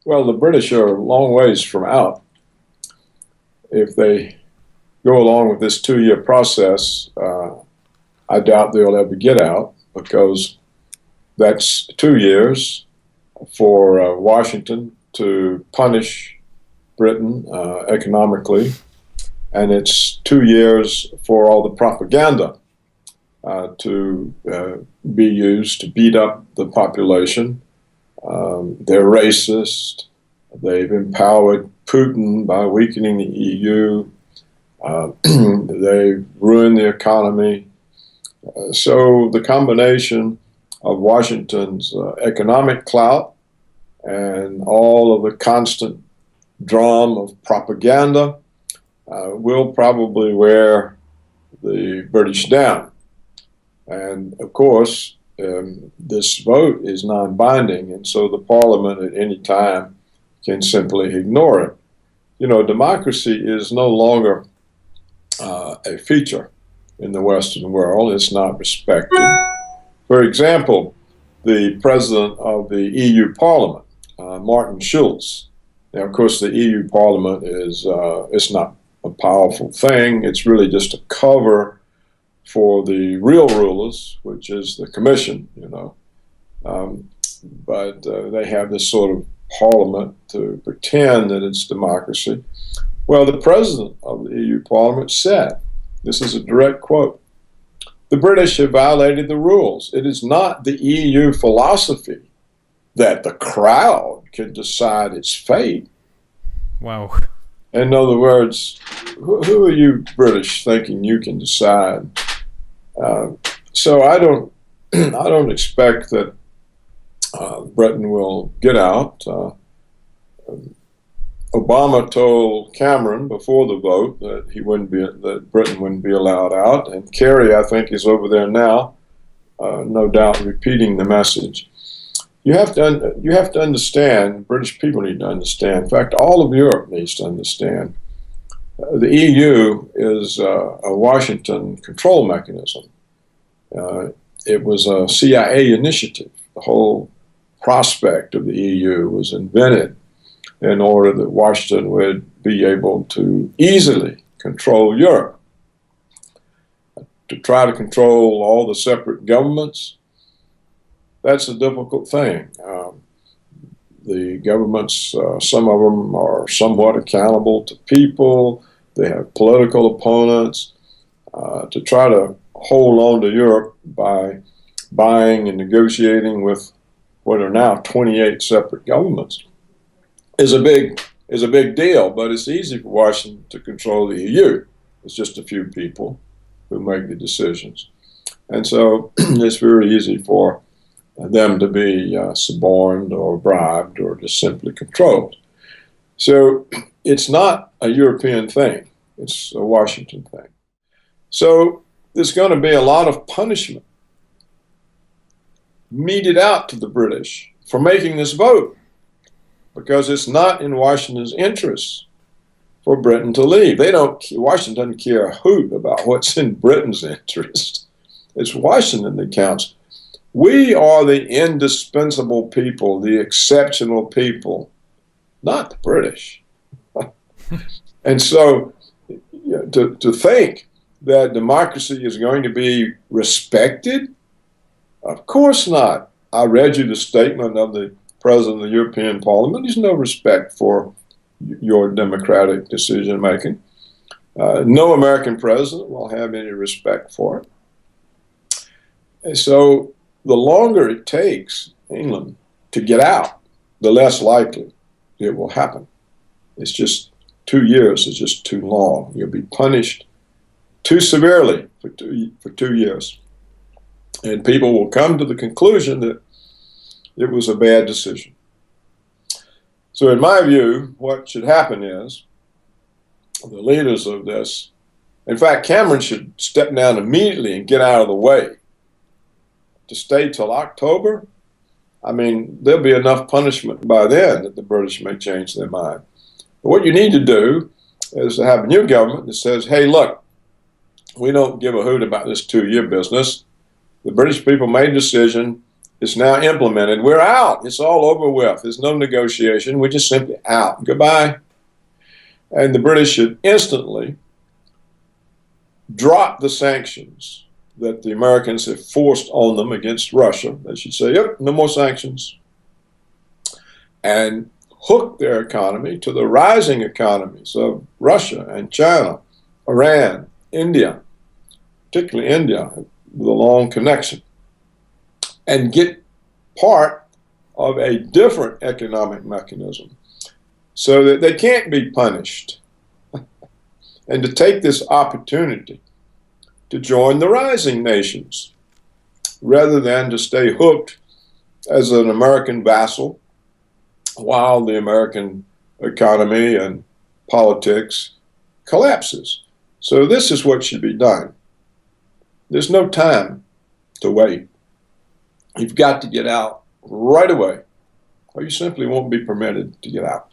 Well, the British are a long ways from out. If they go along with this 2 year process, I doubt they'll ever get out because that's 2 years for Washington to punish Britain economically, and it's 2 years for all the propaganda to be used to beat up the population. They're racist. They've empowered Putin by weakening the EU. They've ruined the economy. So the combination of Washington's economic clout and all of the constant drum of propaganda will probably wear the British down. And of course, this vote is non-binding, and so the Parliament at any time can simply ignore it. You know, democracy is no longer a feature in the Western world. It's not respected. For example, the president of the EU Parliament, Martin Schulz. Now, of course, the EU Parliament is it's not a powerful thing. It's really just a cover for the real rulers, which is the Commission, you know. But they have this sort of parliament to pretend that it's democracy. Well, the president of the EU Parliament said, this is a direct quote, "The British have violated the rules. It is not the EU philosophy that the crowd can decide its fate." Wow. In other words, who are you British thinking you can decide? So I don't, I don't expect that Britain will get out. Obama told Cameron before the vote that that Britain wouldn't be allowed out, and Kerry, I think, is over there now, no doubt repeating the message. You have to understand. British people need to understand. In fact, all of Europe needs to understand. The EU is a Washington control mechanism. It was a CIA initiative. The whole prospect of the EU was invented in order that Washington would be able to easily control Europe. To try to control all the separate governments, that's a difficult thing. The governments, some of them are somewhat accountable to people. They have political opponents. To try to hold on to Europe by buying and negotiating with what are now 28 separate governments is a big deal, but it's easy for Washington to control the EU. It's just a few people who make the decisions. And so it's very easy for them to be suborned or bribed or just simply controlled. So it's not a European thing. It's a Washington thing. So there's going to be a lot of punishment meted out to the British for making this vote, because it's not in Washington's interest for Britain to leave. Washington doesn't care a hoot about what's in Britain's interest. It's Washington that counts. We are the indispensable people, the exceptional people, not the British. And so to think that democracy is going to be respected, of course not. I read you the statement of the President of the European Parliament. There's no respect for your democratic decision making. No American president will have any respect for it. And so the longer it takes England to get out, the less likely it will happen. It's just 2 years is just too long. You'll be punished too severely for 2 years. And people will come to the conclusion that it was a bad decision. So in my view, what should happen is the leaders of this, in fact, Cameron should step down immediately and get out of the way. To stay till October, I mean, there'll be enough punishment by then that the British may change their mind. But what you need to do is to have a new government that says, hey, look, we don't give a hoot about this 2 year business. The British people made a decision. It's now implemented. We're out. It's all over with. There's no negotiation. We're just simply out. Goodbye. And the British should instantly drop the sanctions that the Americans have forced on them against Russia. They should say, yep, no more sanctions. And hook their economy to the rising economies of Russia and China, Iran, India, particularly India, with a long connection, and get part of a different economic mechanism so that they can't be punished, and to take this opportunity to join the rising nations rather than to stay hooked as an American vassal while the American economy and politics collapses. So this is what should be done. There's no time to wait. You've got to get out right away, or you simply won't be permitted to get out.